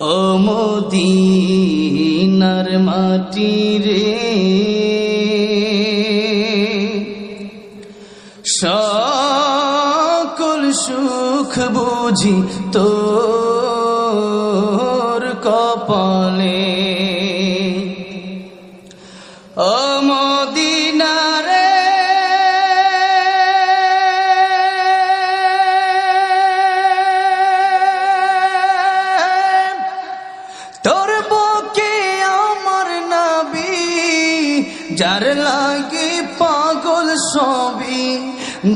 ও মদিনার মাটি রে, সকল সুখ বুঝি তোর কপালে। ও মদিনা রে, তোর বুকে আমার নবী, যার লাগি পাগল সবই,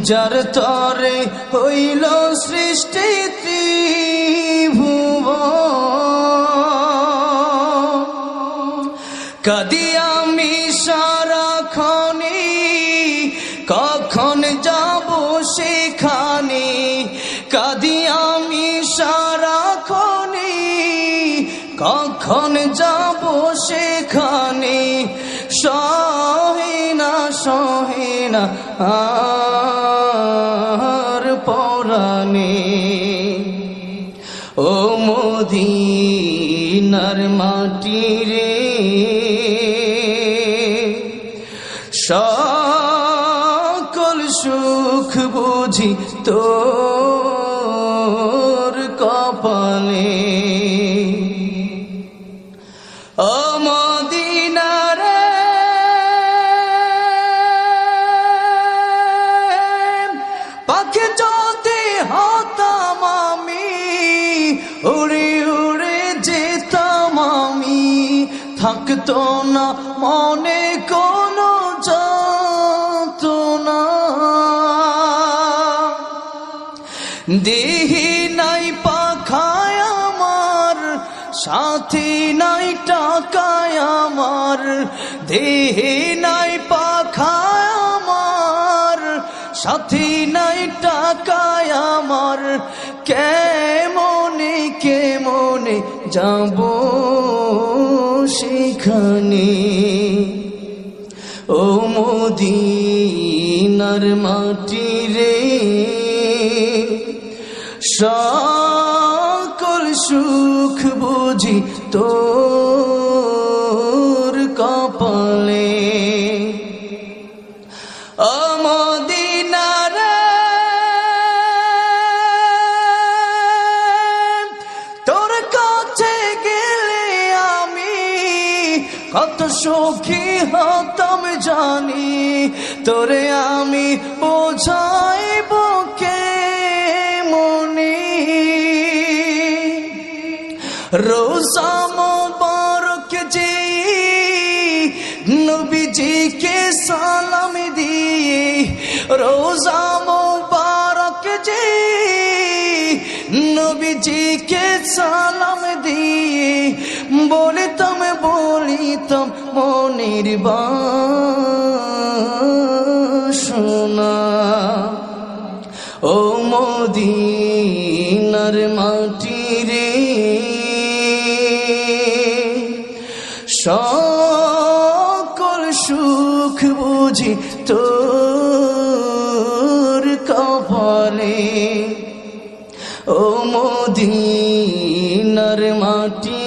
যার তরে হইল সৃষ্টি ত্রিভুবন। কাঁদি আমি সারাক্ষণে, কখন যাব সেখানে। কাঁদি আমি সারাক্ষণে, কখন যাব সেখানে। সহে না আর পরাণে। ও মদিনার মাটি রে, সকল সুখ বুঝি তোর কপালে। ও মদিনা রে, পাখি যদি হতাম আমি, উড়ে উড়ে যেতাম আমি। থাকতো না মনে কোনো যন্ত্রণা। দেহি নাই পাখায় আমার, সাথী নাই টাকায় আমার। দেহে নাই পাখায় আমার, সাথী নাই টাকায় আমার। কেমনে কেমনে যাব সেখানে। ও মদিনার মাটি রে, সকল সুখ বুঝি তোর কপালে। ও মদিনা রে, তোর কাছে গেলে আমি কত সুখী হতাম জানি। তোরে আমি বোঝাইব কেমনে। রোজা মোবারক যে নবীজিকে সালাম দিয়ে, রোজা মোবারক যে নবীজিকে সালাম দিয়ে, বলিতাম মনের বাসনা। ও মদিনার মাটি রে, সকল সুখ বুঝি তোর কপালে। ও মদিনার মাটি